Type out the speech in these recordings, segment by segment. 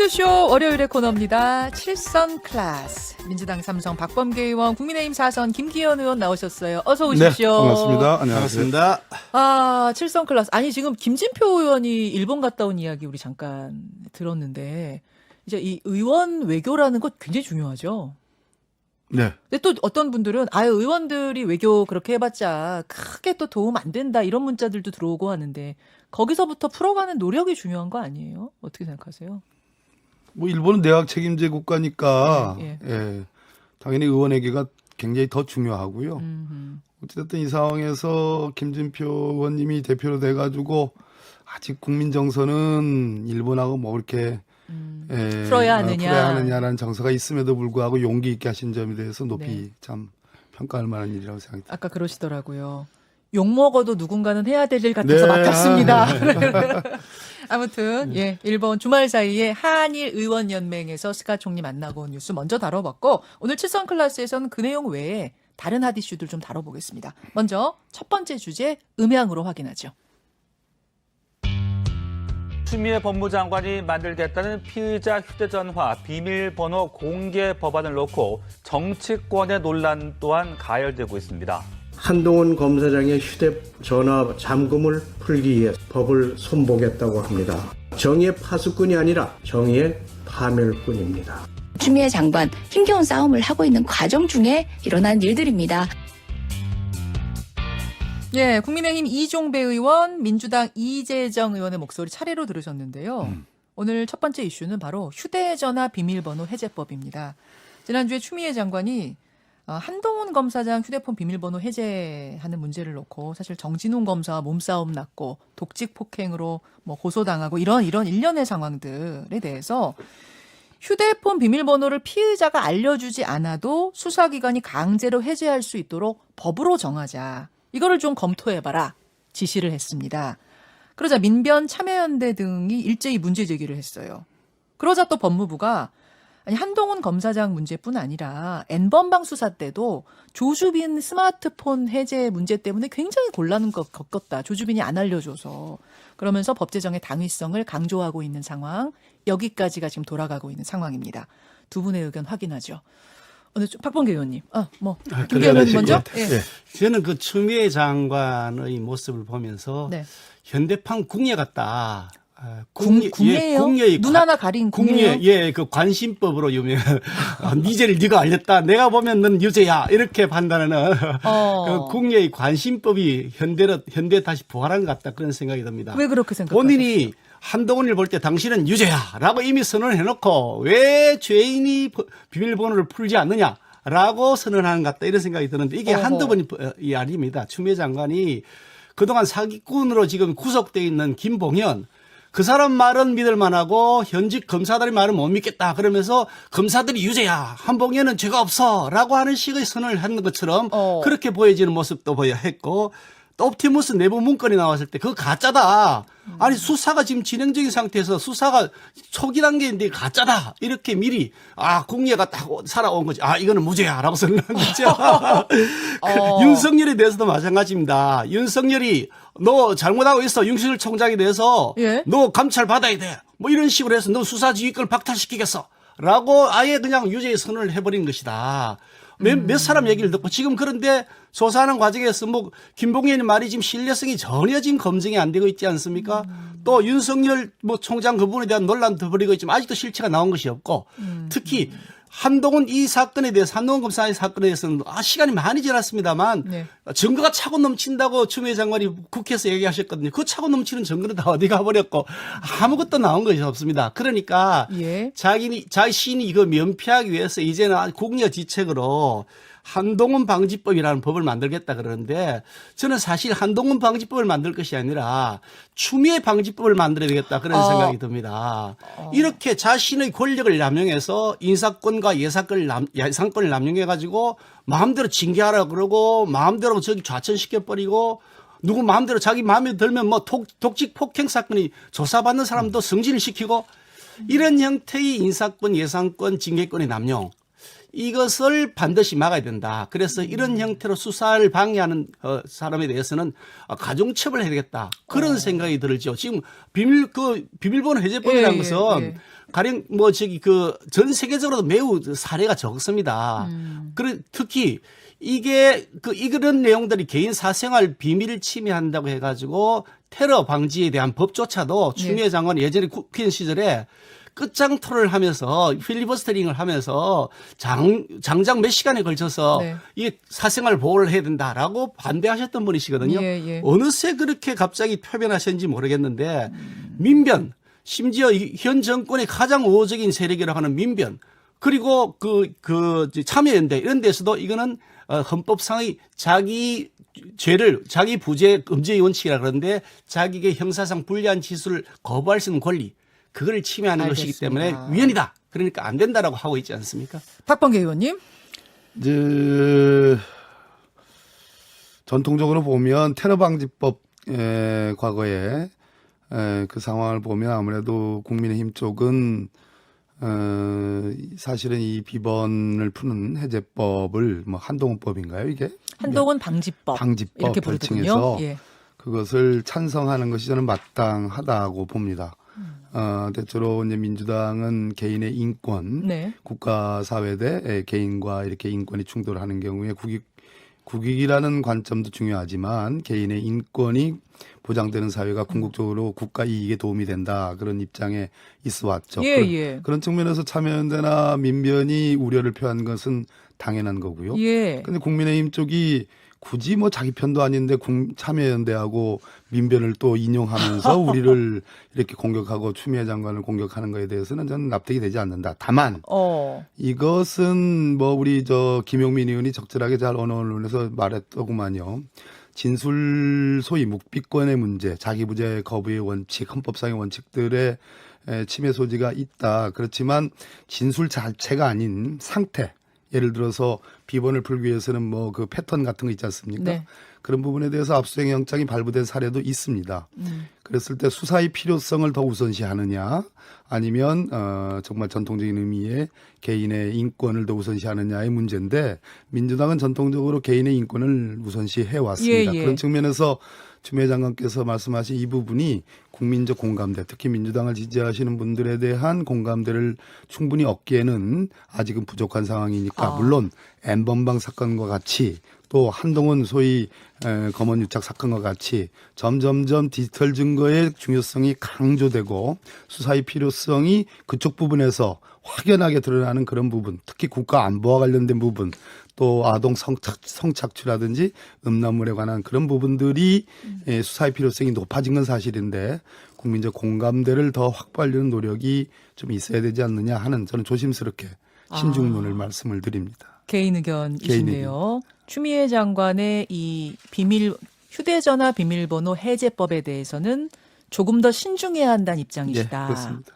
뉴스쇼 월요일의 코너입니다. 7선 클래스. 민주당 3선 박범계 의원, 국민의힘 4선 김기현 의원 나오셨어요. 어서 오십시오. 네, 반갑습니다. 안녕하세요. 반갑습니다. 아, 7선 클래스. 아니, 지금 김진표 의원이 일본 갔다 온 이야기 우리 잠깐 들었는데, 이제 이 의원 외교라는 것 굉장히 중요하죠. 네. 근데 또 어떤 분들은 아유 의원들이 외교 그렇게 해봤자 크게 또 도움 안 된다 이런 문자들도 들어오고 하는데 거기서부터 풀어가는 노력이 중요한 거 아니에요? 어떻게 생각하세요? 뭐 일본은 내각 책임제 국가니까 예, 예, 당연히 의원에게가 굉장히 더 중요하고요. 어쨌든 이 상황에서 김진표 의원님이 대표로 돼가지고 아직 국민 정서는 일본하고 뭐 이렇게 풀어야 하느냐. 풀어야 하느냐라는 정서가 있음에도 불구하고 용기 있게 하신 점에 대해서 높이 네. 참 평가할 만한 일이라고 생각합니다. 아까 그러시더라고요. 욕 먹어도 누군가는 해야 될 일 같아서 맡았습니다. 아무튼 예, 일본 주말 사이에 한일 의원연맹에서 스가 총리 만나고 온 뉴스 먼저 다뤄봤고 오늘 7선 클래스에서는 그 내용 외에 다른 핫 이슈들 좀 다뤄보겠습니다. 먼저 첫 번째 주제 음향으로 확인하죠. 추미애 법무장관이 만들겠다는 피의자 휴대전화 비밀번호 공개 법안을 놓고 정치권의 논란 또한 가열되고 있습니다. 한동훈 검사장의 휴대전화 잠금을 풀기 위해 법을 손보겠다고 합니다. 정의의 파수꾼이 아니라 정의의 파멸꾼입니다. 추미애 장관 힘겨운 싸움을 하고 있는 과정 중에 일어난 일들입니다. 예, 국민의힘 이종배 의원, 민주당 이재정 의원의 목소리 차례로 들으셨는데요. 오늘 첫 번째 이슈는 바로 휴대전화 비밀번호 해제법입니다. 지난주에 추미애 장관이 한동훈 검사장 휴대폰 비밀번호 해제하는 문제를 놓고 사실 정진웅 검사와 몸싸움 났고 독직 폭행으로 뭐 고소당하고 이런 일련의 상황들에 대해서 휴대폰 비밀번호를 피의자가 알려주지 않아도 수사기관이 강제로 해제할 수 있도록 법으로 정하자. 이거를 좀 검토해봐라 지시를 했습니다. 그러자 민변 참여연대 등이 일제히 문제 제기를 했어요. 그러자 또 법무부가 아니 한동훈 검사장 문제뿐 아니라 N번방 수사 때도 조주빈 스마트폰 해제 문제 때문에 굉장히 곤란을 겪었다. 조주빈이 안 알려줘서. 그러면서 법 제정의 당위성을 강조하고 있는 상황. 여기까지가 지금 돌아가고 있는 상황입니다. 두 분의 의견 확인하죠. 오늘 박범계 의원님. 김기현 의원님 먼저. 예. 저는 그 추미애 장관의 모습을 보면서 네. 현대판 궁예 같다. 궁예요? 궁예의 눈 하나 가린 궁예요? 예, 그 관심법으로 유명. 니제를 네가 알렸다. 내가 보면 넌 유죄야. 이렇게 판단하는 그 궁예의 관심법이 현대 다시 부활한 것 같다. 그런 생각이 듭니다. 왜 그렇게 생각하세요? 본인이 한동훈을 볼 때 당신은 유죄야라고 이미 선언을 해놓고 왜 죄인이 비밀번호를 풀지 않느냐라고 선언하는 것 같다 이런 생각이 드는데 이게 한두 번이 아닙니다. 추미애 장관이 그동안 사기꾼으로 지금 구속돼 있는 김봉현 그 사람 말은 믿을 만하고 현직 검사들의 말은 못 믿겠다 그러면서 검사들이 유죄야 한봉현은 죄가 없어라고 하는 식의 선언을 하는 것처럼 그렇게 보여지는 모습도 보여 했고 또 옵티머스 내부 문건이 나왔을 때 그거 가짜다. 아니 수사가 지금 진행 중인 상태에서 수사가 초기 단계인데 가짜다. 이렇게 미리 궁예가 딱 살아온 거지. 이거는 무죄야라고 선언한 거죠. 윤석열에 대해서도 마찬가지입니다. 윤석열이 너 잘못하고 있어. 윤석열 총장에 대해서 예? 너 감찰 받아야 돼. 뭐 이런 식으로 해서 너 수사지휘권을 박탈시키겠어. 라고 아예 그냥 유죄의 선언을 해버린 것이다. 몇 사람 얘기를 듣고 지금 그런데 조사하는 과정에서 뭐 김봉현의 말이 지금 신뢰성이 전혀 지금 검증이 안 되고 있지 않습니까? 또 윤석열 뭐 총장 그 부분에 대한 논란도 벌이고 있지만 아직도 실체가 나온 것이 없고 특히 한동훈 이 사건에 대해서 한동훈 검사의 사건에 대해서는 시간이 많이 지났습니다만 네. 증거가 차고 넘친다고 추미애 장관이 국회에서 얘기하셨거든요. 그 차고 넘치는 증거는 다 어디 가버렸고 아무것도 나온 것이 없습니다. 그러니까 예. 자신이 이거 면피하기 위해서 이제는 국려지책으로 한동훈 방지법이라는 법을 만들겠다 그러는데 저는 사실 한동훈 방지법을 만들 것이 아니라 추미애 방지법을 만들어야 되겠다 그런 생각이 듭니다. 이렇게 자신의 권력을 남용해서 인사권과 예산권을 남용해가지고 마음대로 징계하라 그러고 마음대로 저기 좌천시켜버리고 누구 마음대로 자기 마음에 들면 뭐 독직 폭행 사건이 조사받는 사람도 승진을 시키고 이런 형태의 인사권, 예산권, 징계권의 남용 이것을 반드시 막아야 된다. 그래서 이런 형태로 수사를 방해하는 사람에 대해서는 가중처벌을 해야 되겠다. 그런 생각이 들죠. 지금 비밀번호 해제법이라는 것은 가령 뭐 저기 그 전 세계적으로도 매우 사례가 적습니다. 그래 특히 이게 이런 내용들이 개인 사생활 비밀을 침해한다고 해가지고 테러 방지에 대한 법조차도 추미애 장관이 예전에 국회의원 시절에 끝장토론을 하면서 필리버스터링을 하면서 장장 몇 시간에 걸쳐서 네. 이게 사생활 보호를 해야 된다라고 반대하셨던 분이시거든요. 예. 어느새 그렇게 갑자기 표변하셨는지 모르겠는데 민변 심지어 현 정권의 가장 우호적인 세력이라고 하는 민변 그리고 그 참여연대 이런 데서도 이거는 헌법상의 자기 죄를 자기 부재 금지의 원칙이라 그러는데 자기에게 형사상 불리한 지수를 거부할 수 있는 권리 그걸 침해하는 것이기 때문에 알겠습니다. 위헌이다. 그러니까 안 된다라고 하고 있지 않습니까? 박범계 의원님. 이제 전통적으로 보면 테러 방지법 과거에 그 상황을 보면 아무래도 국민의힘 쪽은 사실은 이 비번을 푸는 해제법을 뭐 한동훈법인가요 이게? 한동훈 방지법. 방지법 이렇게 부르더군요. 별칭해서 예. 그것을 찬성하는 것이 저는 마땅하다고 봅니다. 대체로 이제 민주당은 개인의 인권, 네. 국가 사회 대 개인과 이렇게 인권이 충돌하는 경우에 국익이라는 관점도 중요하지만 개인의 인권이 보장되는 사회가 궁극적으로 국가 이익에 도움이 된다 그런 입장에 있어 왔죠. 예. 그런 측면에서 참여연대나 민변이 우려를 표한 것은 당연한 거고요. 예. 근데 국민의힘 쪽이 굳이 뭐 자기 편도 아닌데 참여연대하고 민변을 또 인용하면서 우리를 이렇게 공격하고 추미애 장관을 공격하는 거에 대해서는 저는 납득이 되지 않는다. 다만 이것은 뭐 우리 김용민 의원이 적절하게 잘 어느 언론에서 말했더구만요. 진술 소위 묵비권의 문제, 자기부재 거부의 원칙, 헌법상의 원칙들의 침해 소지가 있다. 그렇지만 진술 자체가 아닌 상태. 예를 들어서 비번을 풀기 위해서는 뭐 그 패턴 같은 거 있지 않습니까? 네. 그런 부분에 대해서 압수수색 영장이 발부된 사례도 있습니다. 그랬을 때 수사의 필요성을 더 우선시하느냐 아니면 정말 전통적인 의미의 개인의 인권을 더 우선시하느냐의 문제인데 민주당은 전통적으로 개인의 인권을 우선시해 왔습니다. 예. 그런 측면에서 추미애 장관께서 말씀하신 이 부분이 국민적 공감대, 특히 민주당을 지지하시는 분들에 대한 공감대를 충분히 얻기에는 아직은 부족한 상황이니까 물론 N번방 사건과 같이 또 한동훈 소위 검언 유착 사건과 같이 점점점 디지털 증거의 중요성이 강조되고 수사의 필요성이 그쪽 부분에서 확연하게 드러나는 그런 부분, 특히 국가 안보와 관련된 부분, 또 아동 성착취라든지 음란물에 관한 그런 부분들이 수사의 필요성이 높아진 건 사실인데 국민적 공감대를 더 확보하려는 노력이 좀 있어야 되지 않느냐 하는 저는 조심스럽게 신중론을 말씀을 드립니다. 개인 의견이신데요. 추미애 장관의 이 휴대전화 비밀번호 해제법에 대해서는 조금 더 신중해야 한다는 입장이시다. 네, 그렇습니다.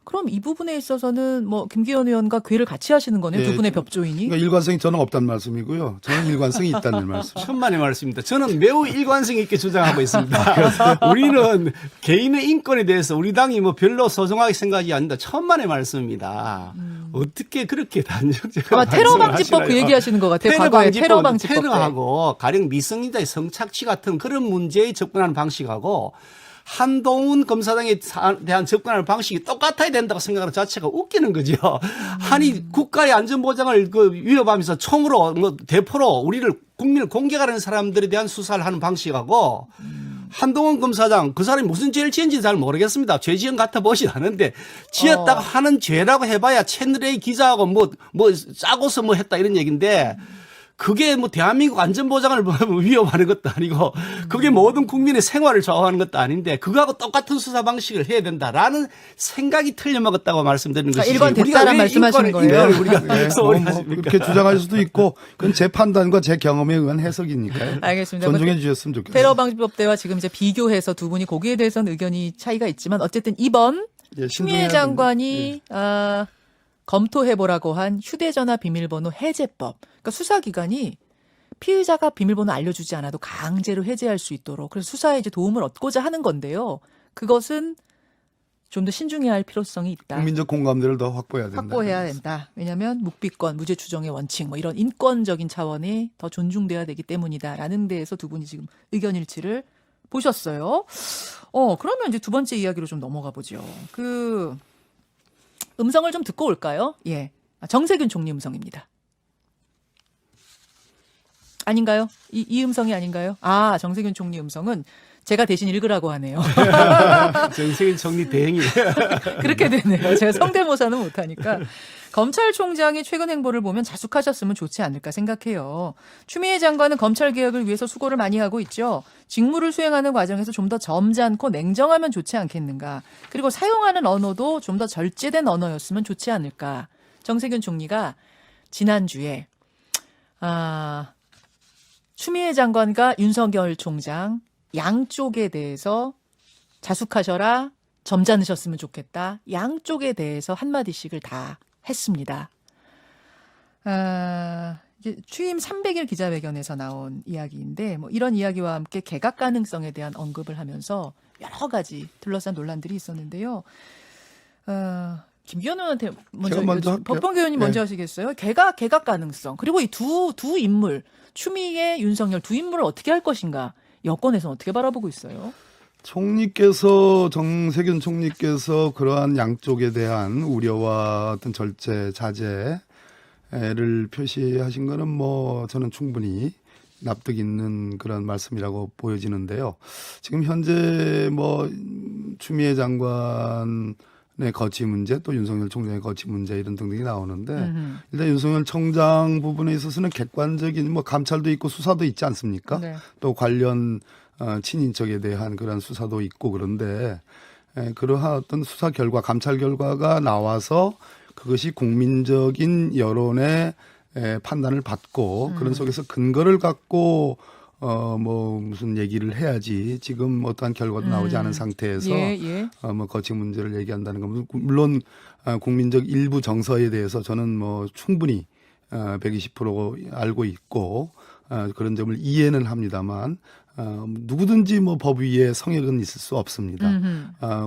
그럼 이 부분에 있어서는 뭐 김기현 의원과 궤를 같이 하시는 거네요. 두 분의 법조인이. 그러니까 일관성이 저는 없다는 말씀이고요. 저는 일관성이 있다는 말씀. 천만의 말씀입니다. 저는 매우 일관성 있게 주장하고 있습니다. 우리는 개인의 인권에 대해서 우리 당이 뭐 별로 소중하게 생각하지 않는다. 천만의 말씀입니다. 어떻게 그렇게 단정적으로 아마 테러 방지법 그 얘기하시는 것 같아요. 과거에 테러 방지법 때. 테러하고 가령 미성년자의 성착취 같은 그런 문제에 접근하는 방식하고 한동훈 검사장에 대한 접근하는 방식이 똑같아야 된다고 생각하는 자체가 웃기는 거죠. 아니 국가의 안전보장을 위협하면서 총으로 대포로 우리를 국민을 공격하는 사람들에 대한 수사를 하는 방식하고 한동훈 검사장 그 사람이 무슨 죄를 지은지 잘 모르겠습니다. 죄 지은 같아 보진 않은데 지었다가 하는 죄라고 해봐야 채널A 기자하고 뭐 짜고서 뭐 했다 이런 얘기인데 그게 뭐 대한민국 안전보장을 위협하는 것도 아니고 그게 모든 국민의 생활을 좌우하는 것도 아닌데 그거하고 똑같은 수사 방식을 해야 된다라는 생각이 틀려먹었다고 말씀드리는 것이지. 일관됐다라는 말씀하시는 거예요. 우리가 네, 뭐 그렇게 주장할 수도 있고 그건 제 판단과 제 경험에 의한 해석이니까요. 알겠습니다. 존중해 주셨으면 좋겠습니다. 테러 방지법 때와 지금 이제 비교해서 두 분이 거기에 대해서는 의견이 차이가 있지만 어쨌든 이번 예, 추미애 장관이 검토해보라고 한 휴대전화 비밀번호 해제법. 그러니까 수사기관이 피의자가 비밀번호 알려주지 않아도 강제로 해제할 수 있도록 그래서 수사에 이제 도움을 얻고자 하는 건데요. 그것은 좀 더 신중해야 할 필요성이 있다. 국민적 공감대를 더 확보해야 된다. 확보해야 된다. 왜냐하면 묵비권, 무죄 추정의 원칙 뭐 이런 인권적인 차원이 더 존중돼야 되기 때문이다라는 데에서 두 분이 지금 의견 일치를 보셨어요. 그러면 이제 두 번째 이야기로 좀 넘어가 보죠. 음성을 좀 듣고 올까요? 예. 정세균 총리 음성입니다. 아닌가요? 이 음성이 아닌가요? 아, 정세균 총리 음성은 제가 대신 읽으라고 하네요. 정세균 총리 대행이. 그렇게 되네요. 제가 성대모사는 못하니까. 검찰총장이 최근 행보를 보면 자숙하셨으면 좋지 않을까 생각해요. 추미애 장관은 검찰개혁을 위해서 수고를 많이 하고 있죠. 직무를 수행하는 과정에서 좀 더 점잖고 냉정하면 좋지 않겠는가. 그리고 사용하는 언어도 좀 더 절제된 언어였으면 좋지 않을까. 정세균 총리가 지난주에 추미애 장관과 윤석열 총장 양쪽에 대해서 자숙하셔라, 점잖으셨으면 좋겠다. 양쪽에 대해서 한마디씩을 다 했습니다. 이제 취임 300일 기자회견에서 나온 이야기인데 뭐 이런 이야기와 함께 개각 가능성에 대한 언급을 하면서 여러 가지 둘러싼 논란들이 있었는데요. 김기현 의원한테 먼저 할게요. 법범 의원님 먼저 하시겠어요? 개각 가능성 그리고 이 두 인물 추미애, 윤석열 두 인물을 어떻게 할 것인가 여권에서는 어떻게 바라보고 있어요? 정세균 총리께서 그러한 양쪽에 대한 우려와 어떤 절제, 자제를 표시하신 거는 뭐 저는 충분히 납득 있는 그런 말씀이라고 보여지는데요. 지금 현재 뭐 추미애 장관의 거취 문제 또 윤석열 총장의 거취 문제 이런 등등이 나오는데 일단 윤석열 총장 부분에 있어서는 객관적인 뭐 감찰도 있고 수사도 있지 않습니까? 네. 또 관련 친인척에 대한 그런 수사도 있고 그런데 그러한 어떤 수사 결과, 감찰 결과가 나와서 그것이 국민적인 여론의 판단을 받고 그런 속에서 근거를 갖고 뭐 무슨 얘기를 해야지 지금 어떠한 결과도 나오지 않은 상태에서 뭐 거취 문제를 얘기한다는 건 물론 국민적 일부 정서에 대해서 저는 뭐 충분히 120% 알고 있고 그런 점을 이해는 합니다만 누구든지 뭐 법 위에 성역은 있을 수 없습니다.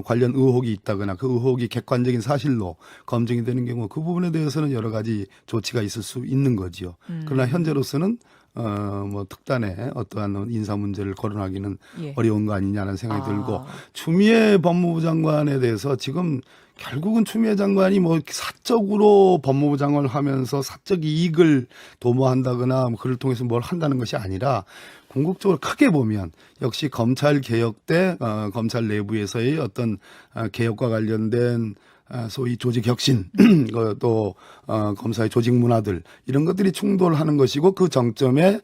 관련 의혹이 있다거나 그 의혹이 객관적인 사실로 검증이 되는 경우 그 부분에 대해서는 여러 가지 조치가 있을 수 있는 거지요. 그러나 현재로서는 뭐 특단의 어떠한 인사 문제를 거론하기는 어려운 거 아니냐는 생각이 들고 추미애 법무부 장관에 대해서 지금 결국은 추미애 장관이 뭐 사적으로 법무부 장관을 하면서 사적 이익을 도모한다거나 뭐 그를 통해서 뭘 한다는 것이 아니라 궁극적으로 크게 보면 역시 검찰 개혁 때 검찰 내부에서의 어떤 개혁과 관련된 소위 조직 혁신 또 검사의 조직 문화들 이런 것들이 충돌하는 것이고 그 정점에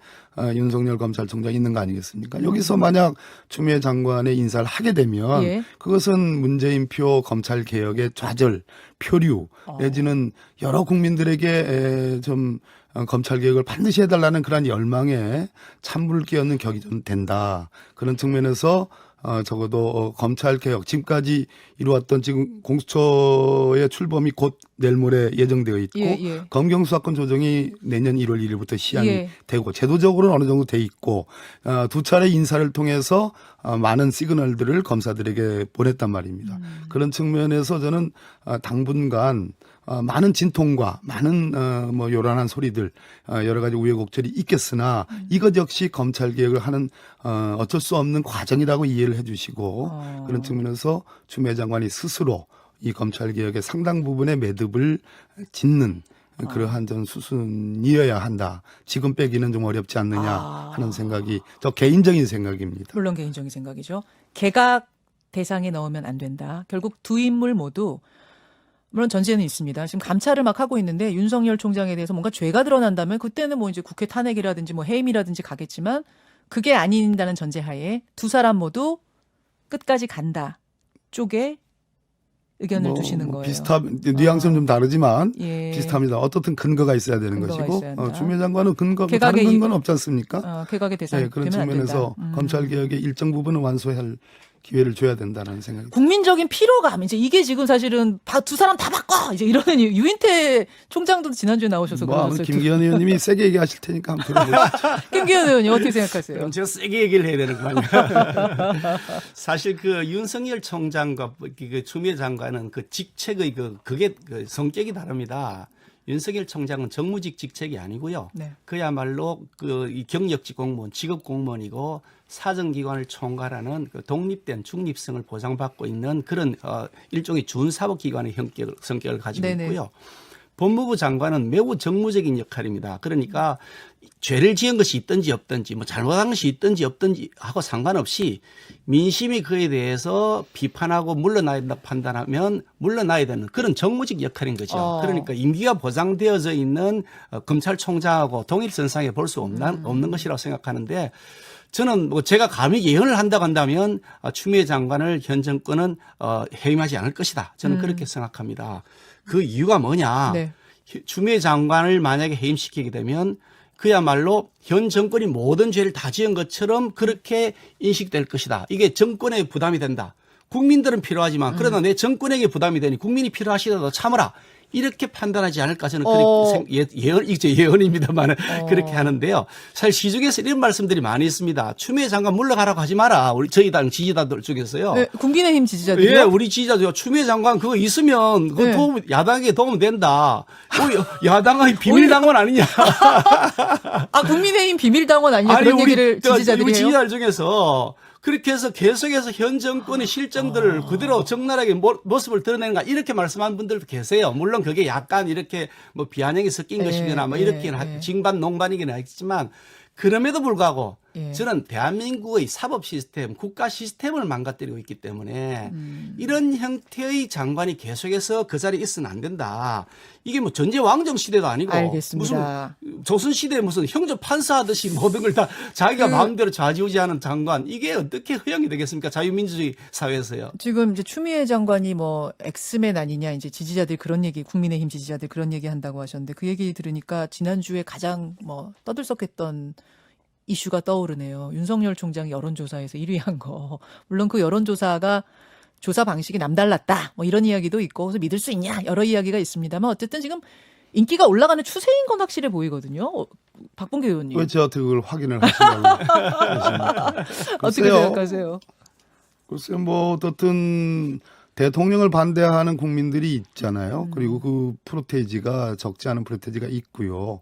윤석열 검찰총장이 있는 거 아니겠습니까? 여기서 만약 추미애 장관의 인사를 하게 되면 그것은 문재인표 검찰 개혁의 좌절, 표류 내지는 여러 국민들에게 좀 검찰 개혁을 반드시 해달라는 그런 열망에 찬물을 끼얹는 격이 좀 된다. 그런 측면에서 적어도 검찰 개혁 지금까지 이루었던 지금 공수처의 출범이 곧 내일 모레 예정되어 있고 검경 수사권 조정이 내년 1월 1일부터 시행이 되고 제도적으로는 어느 정도 돼 있고 두 차례 인사를 통해서 많은 시그널들을 검사들에게 보냈단 말입니다. 그런 측면에서 저는 당분간 많은 진통과 많은 뭐 요란한 소리들 여러 가지 우여곡절이 있겠으나 이것 역시 검찰 개혁을 하는 어쩔 수 없는 과정이라고 이해를 해주시고 그런 측면에서 추미애 장관이 스스로 이 검찰 개혁의 상당 부분의 매듭을 짓는 그러한 전 수순이어야 한다. 지금 빼기는 좀 어렵지 않느냐 하는 생각이 저 개인적인 생각입니다. 물론 개인적인 생각이죠. 개각 대상에 넣으면 안 된다. 결국 두 인물 모두 물론 전제는 있습니다. 지금 감찰을 막 하고 있는데 윤석열 총장에 대해서 뭔가 죄가 드러난다면 그때는 뭐 이제 국회 탄핵이라든지 뭐 해임이라든지 가겠지만 그게 아닌다는 전제하에 두 사람 모두 끝까지 간다 쪽에 의견을 두시는 거예요. 뉘앙스는 좀 다르지만 비슷합니다. 어떻든 근거가 있어야 되는 것이고 추미애 장관은 다른 근거는 없지 않습니까? 개각의 대상이 그런 되면 안 측면에서 된다. 검찰 개혁의 일정 부분은 완수할 기회를 줘야 된다는 생각이 듭니다. 국민적인 피로감 이제 이게 지금 사실은 두 사람 다 바꿔 이제 이러는 유인태 총장도 지난주에 나오셔서 그러셨어요. 김기현 의원님이 세게 얘기하실 테니까 한번 들어보시죠. 김기현 의원님 어떻게 생각하세요? 그럼 제가 세게 얘기를 해야 되는구만요. 사실 그 윤석열 총장과 그 추미애 장관은 그 직책의 그게 그 성격이 다릅니다. 윤석열 총장은 정무직 직책이 아니고요. 네. 그야말로 이 경력직 공무원, 직업 공무원이고 사정기관을 총괄하는 그 독립된 중립성을 보장받고 있는 그런 일종의 준사법기관의 성격을 가지고 네네. 있고요. 법무부 장관은 매우 정무적인 역할입니다. 그러니까 죄를 지은 것이 있든지 없든지 뭐 잘못한 것이 있든지 없든지 하고 상관없이 민심이 그에 대해서 비판하고 물러나야 된다 판단하면 물러나야 되는 그런 정무직 역할인 거죠. 그러니까 임기가 보장되어져 있는 검찰총장하고 동일선상에 볼 수 없는 것이라고 생각하는데 저는 뭐 제가 감히 예언을 한다고 한다면 추미애 장관을 현 정권은 해임하지 않을 것이다. 저는 그렇게 생각합니다. 그 이유가 뭐냐. 네. 추미애 장관을 만약에 해임시키게 되면 그야말로 현 정권이 모든 죄를 다 지은 것처럼 그렇게 인식될 것이다. 이게 정권에 부담이 된다. 국민들은 필요하지만 그러나 내 정권에게 부담이 되니 국민이 필요하시더라도 참으라. 이렇게 판단하지 않을까 저는 그렇게 예언입니다만 그렇게 하는데요. 사실 시중에서 이런 말씀들이 많이 있습니다. 추미애 장관 물러가라고 하지 마라. 우리 저희 당 지지자들 중에서요. 네, 국민의힘 지지자들이요? 예, 우리 지지자들 추미애 장관 그거 있으면 그 네. 도움, 야당에게 도움 된다. 야당의 비밀당원 아니냐. 아, 국민의힘 비밀당원 아니냐 그런 얘기를 지지자들이 우리 해요? 지지자들 중에서 그렇게 해서 계속해서 현 정권의 실정들을 그대로 적나라하게 모습을 드러내는가 이렇게 말씀하는 분들도 계세요. 물론 그게 약간 이렇게 뭐 비아냥이 섞인 것이거나 뭐 이렇게 징반 농반이긴 하겠지만 그럼에도 불구하고 저는 대한민국의 사법 시스템, 국가 시스템을 망가뜨리고 있기 때문에 이런 형태의 장관이 계속해서 그 자리에 있어는 안 된다. 이게 뭐 전제 왕정 시대도 아니고 알겠습니다. 무슨 조선 시대에 무슨 형조 판사하듯이 모든 걸 다 자기가 마음대로 좌지우지하는 장관 이게 어떻게 허용이 되겠습니까? 자유민주주의 사회에서요. 지금 이제 추미애 장관이 뭐 엑스맨 아니냐 이제 지지자들 그런 얘기, 국민의힘 지지자들 그런 얘기 한다고 하셨는데 그 얘기 들으니까 지난주에 가장 뭐 떠들썩했던 이슈가 떠오르네요. 윤석열 총장이 여론조사에서 1위 한 거. 물론 그 여론조사가 조사 방식이 남달랐다. 뭐 이런 이야기도 있고 그래서 믿을 수 있냐 여러 이야기가 있습니다만 어쨌든 지금 인기가 올라가는 추세인 건 확실해 보이거든요. 박봉계 의원님. 왜 저한테 그걸 확인을 하시냐고 그러십니까? 어떻게 생각하세요? 글쎄요, 뭐 어떻든 대통령을 반대하는 국민들이 있잖아요. 그리고 그 프로테이지가 적지 않은 프로테이지가 있고요.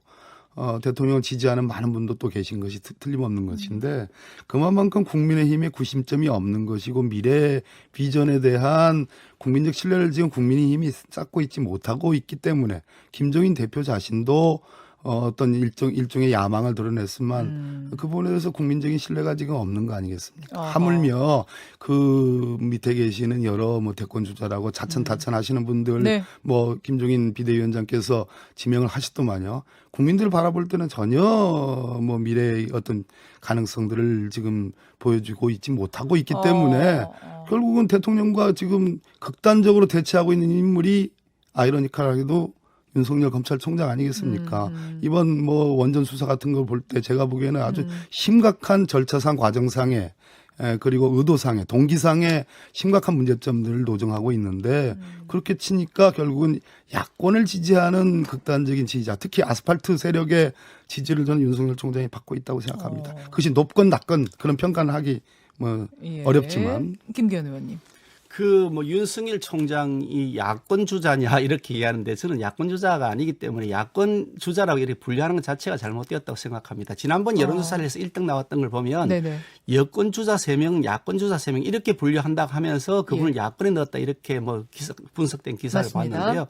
대통령을 지지하는 많은 분도 또 계신 것이 틀림없는 것인데 그만큼 국민의힘의 구심점이 없는 것이고 미래 비전에 대한 국민적 신뢰를 지금 국민의힘이 쌓고 있지 못하고 있기 때문에 김종인 대표 자신도 어떤 일종의 야망을 드러냈지만 그 부분에 대해서 국민적인 신뢰가 지금 없는 거 아니겠습니까? 하물며 그 밑에 계시는 여러 뭐 대권 주자라고 자천타천 하시는 분들 네. 뭐 김종인 비대위원장께서 지명을 하시더만요. 국민들 바라볼 때는 전혀 뭐 미래의 어떤 가능성들을 지금 보여주고 있지 못하고 있기 때문에 결국은 대통령과 지금 극단적으로 대치하고 있는 인물이 아이러니컬하게도 윤석열 검찰총장 아니겠습니까? 이번 뭐 원전 수사 같은 걸 볼 때 제가 보기에는 아주 심각한 절차상 과정상의 그리고 의도상의 동기상의 심각한 문제점들을 노정하고 있는데 그렇게 치니까 결국은 야권을 지지하는 극단적인 지지자 특히 아스팔트 세력의 지지를 저는 윤석열 총장이 받고 있다고 생각합니다. 그것이 높건 낮건 그런 평가는 하기 뭐 어렵지만. 김기현 의원님. 그 뭐 윤석열 총장이 야권 주자냐 이렇게 얘기하는데 저는 야권 주자가 아니기 때문에 야권 주자라고 이렇게 분류하는 것 자체가 잘못되었다고 생각합니다. 지난번 여론조사를 해서 1등 나왔던 걸 보면 네네. 여권 주자 3명, 야권 주자 3명 이렇게 분류한다고 하면서 그분을 야권에 넣었다 이렇게 뭐 분석된 기사를 맞습니다. 봤는데요.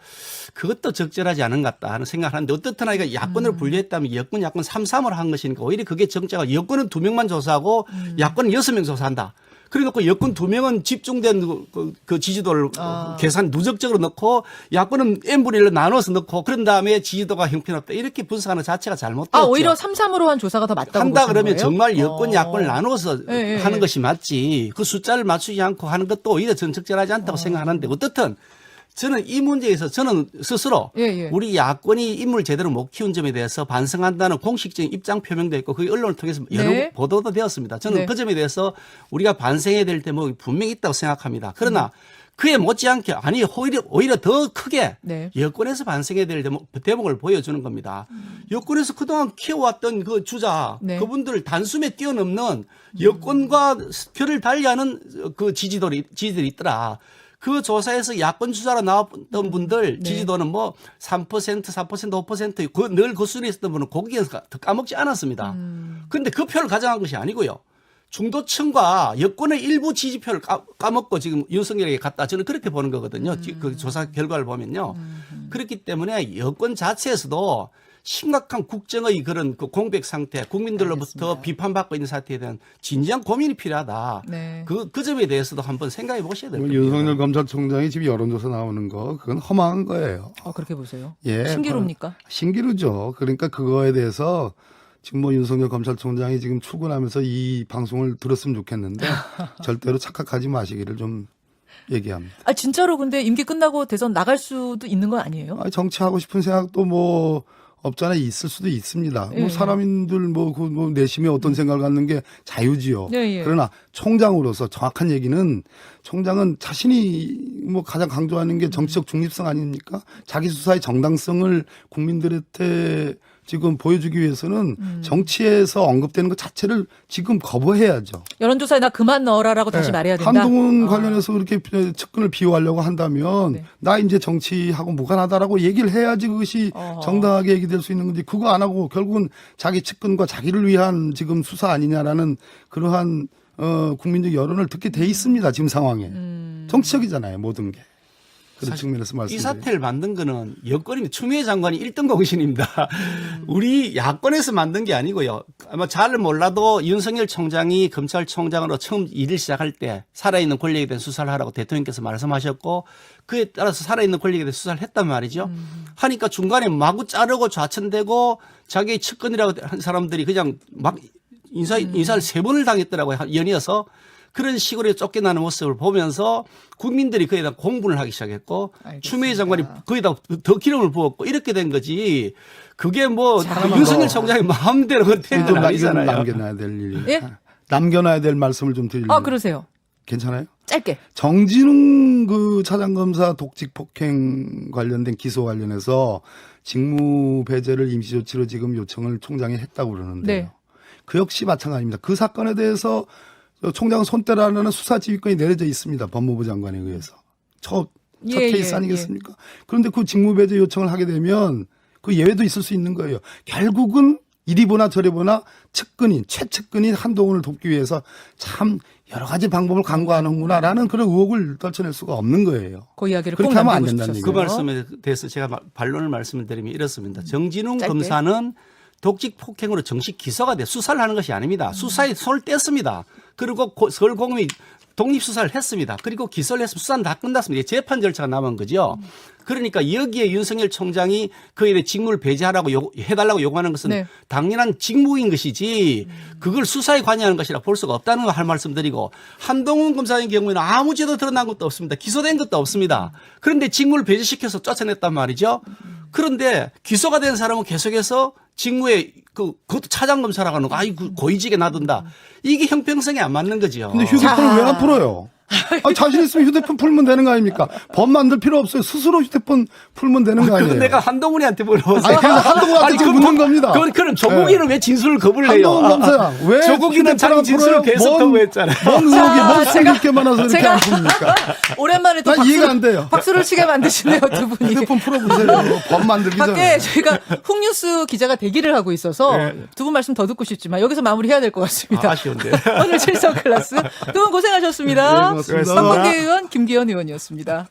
그것도 적절하지 않은 것 같다 하는 생각을 하는데 어떻든 이가 야권으로 분류했다면 여권 3-3으로 한 것이니까 오히려 그게 정자가 여권은 2명만 조사하고 야권은 6명 조사한다. 그래놓고 여권 2명은 집중된 그 지지도를 계산 누적적으로 넣고 야권은 n분의 1로 나눠서 넣고 그런 다음에 지지도가 형편없다. 이렇게 분석하는 자체가 잘못됐죠. 오히려 3-3으로 한 조사가 더 맞다고 한다 보시는 그러면 거예요? 정말 여권 야권을 나눠서 예, 예, 하는 것이 맞지. 그 숫자를 맞추지 않고 하는 것도 오히려 저는 적절하지 않다고 생각하는데 어떻든 저는 이 문제에서 저는 스스로 우리 야권이 인물 제대로 못 키운 점에 대해서 반성한다는 공식적인 입장 표명도 있고 그게 언론을 통해서 여러 보도도 되었습니다. 저는 그 점에 대해서 우리가 반성해야 될 대목이 분명히 있다고 생각합니다. 그러나 그에 못지않게 아니 오히려 더 크게 여권에서 반성해야 될 대목을 보여주는 겁니다. 여권에서 그동안 키워왔던 그 주자 그분들을 단숨에 뛰어넘는 여권과 결을 달리하는 그 지지들이 있더라. 그 조사에서 야권 주자로 나왔던 분들 네. 지지도는 뭐 3%, 4%, 5%, 늘 그 순위에 있었던 분은 거기에서 더 까먹지 않았습니다. 그런데 그 표를 가져간 것이 아니고요. 중도층과 여권의 일부 지지표를 까먹고 지금 윤석열에게 갔다. 저는 그렇게 보는 거거든요. 그 조사 결과를 보면요. 그렇기 때문에 여권 자체에서도 심각한 국정의 그런 그 공백 상태, 국민들로부터 알겠습니다. 비판받고 있는 사태에 대한 진지한 고민이 필요하다. 네. 그 점에 대해서도 한번 생각해 보셔야 될 겁니다. 윤석열 검찰총장이 지금 여론조사 나오는 거 그건 허망한 거예요. 그렇게 보세요. 예, 신기루입니까? 신기루죠. 그러니까 그거에 대해서 지금 뭐 윤석열 검찰총장이 지금 출근하면서 이 방송을 들었으면 좋겠는데 절대로 착각하지 마시기를 좀 얘기합니다. 진짜로 근데 임기 끝나고 대선 나갈 수도 있는 건 아니에요? 정치하고 싶은 생각도 뭐 없잖아요. 있을 수도 있습니다. 예. 뭐 사람인들 뭐 내심에 어떤 생각을 갖는 게 자유지요. 예, 예. 그러나 총장으로서 정확한 얘기는 총장은 자신이 뭐 가장 강조하는 게 정치적 중립성 아닙니까? 자기 수사의 정당성을 국민들한테 지금 보여주기 위해서는 정치에서 언급되는 것 자체를 지금 거부해야죠. 여론조사에 나 그만 넣어라라고 다시 네. 말해야 된다. 한동훈 관련해서 그렇게 측근을 비호하려고 한다면 네. 나 이제 정치하고 무관하다라고 얘기를 해야지 그것이 어허. 정당하게 얘기될 수 있는 건데 그거 안 하고 결국은 자기 측근과 자기를 위한 지금 수사 아니냐라는 그러한 국민적 여론을 듣게 돼 있습니다. 지금 상황에. 정치적이잖아요. 모든 게. 그런 측면에서 이 말씀드려요. 사태를 만든 거는 여권입니다. 추미애 장관이 1등 공신입니다. 우리 야권에서 만든 게 아니고요. 아마 잘 몰라도 윤석열 총장이 검찰총장으로 처음 일을 시작할 때 살아있는 권력에 대한 수사를 하라고 대통령께서 말씀하셨고 그에 따라서 살아있는 권력에 대한 수사를 했단 말이죠. 하니까 중간에 마구 자르고 좌천되고 자기 측근이라고 한 사람들이 그냥 막 인사를 3번을 당했더라고요. 연이어서. 그런 식으로 쫓겨나는 모습을 보면서 국민들이 그에 대한 공분을 하기 시작했고 알겠습니다. 추미애 장관이 거기다 더 기름을 부었고 이렇게 된 거지. 그게 뭐 잠깐만 윤석열 더. 총장이 마음대로 그런 좀 건 아니잖아요. 남겨놔야 될 일이. 예? 남겨놔야 될 말씀을 좀 드리려고. 그러세요. 괜찮아요? 짧게. 정진웅 그 차장검사 독직 폭행 관련된 기소 관련해서 직무 배제를 임시조치로 지금 요청을 총장이 했다고 그러는데요. 네. 그 역시 마찬가지입니다. 그 사건에 대해서 총장 손대라는 수사 지휘권이 내려져 있습니다. 법무부 장관에 의해서. 첫 예, 케이스 예, 아니겠습니까? 그런데 그 직무 배제 요청을 하게 되면 그 예외도 있을 수 있는 거예요. 결국은 이리 보나 저리 보나 측근인, 최측근인 한동훈을 돕기 위해서 참 여러 가지 방법을 강구하는구나라는 그런 의혹을 떨쳐낼 수가 없는 거예요. 그 이야기를 그렇게 꼭 하면 안 남기고 된다는 싶으셨어요. 그 말씀에 대해서 제가 반론을 말씀을 드리면 이렇습니다. 정진웅 짧게. 검사는 독직 폭행으로 정식 기소가 돼 수사를 하는 것이 아닙니다. 수사에 손을 뗐습니다. 그리고 서울공무원이 독립수사를 했습니다. 그리고 기소를 했으면 수사는 다 끝났습니다. 재판 절차가 남은 거죠. 그러니까 여기에 윤석열 총장이 그에 대해 직무를 배제하라고 해달라고 요구하는 것은 네. 당연한 직무인 것이지 그걸 수사에 관여하는 것이라 볼 수가 없다는 거 할 말씀드리고 한동훈 검사의 경우에는 아무 죄도 드러난 것도 없습니다. 기소된 것도 없습니다. 그런데 직무를 배제시켜서 쫓아냈단 말이죠. 그런데 기소가 된 사람은 계속해서 직무에 그것도 차장검사라고 하는 거 아이고 고위직에 놔둔다. 이게 형평성에 안 맞는 거죠. 근데 휴대폰을 왜 안 풀어요? 자신 있으면 휴대폰 풀면 되는 거 아닙니까? 법 만들 필요 없어요. 스스로 휴대폰 풀면 되는 거 아니에요? 그건 내가 한동훈이한테 물어보세요. 아니, 그래서 한동훈한테 지금 묻는 겁니다. 그럼 조국이는 왜 진술을 거부를 해요? 한동훈 검사야. 왜 조국이는 자기 진술을 계속 거부했잖아요. 뭔 의혹이, 뭔 숨길 게 많아서 이렇게 제가- 안 풉니까? 오랜만에 또 난 이해가 안 돼요. 박수를 치게 만드시네요, 두 분이. 휴대폰 풀어보세요. 법 만들기 전에. 밖에 저희가 훅뉴스 기자가 대기를 하고 있어서 두 분 말씀 더 듣고 싶지만 여기서 마무리해야 될 것 같습니다. 아쉬운데. 오늘 7선 클래스 두 분 고생하셨습니다. 네, 고맙습니다. 박범계 의원, 김기현 의원이었습니다.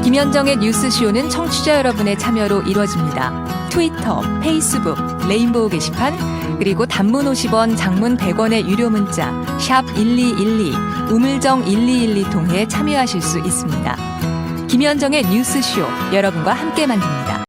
김현정의 뉴스쇼는 청취자 여러분의 참여로 이루어집니다. 트위터, 페이스북, 레인보우 게시판, 그리고 단문 50원, 장문 100원의 유료 문자 샵 1212, 우물정 1212 통해 참여하실 수 있습니다. 김현정의 뉴스쇼, 여러분과 함께 만듭니다.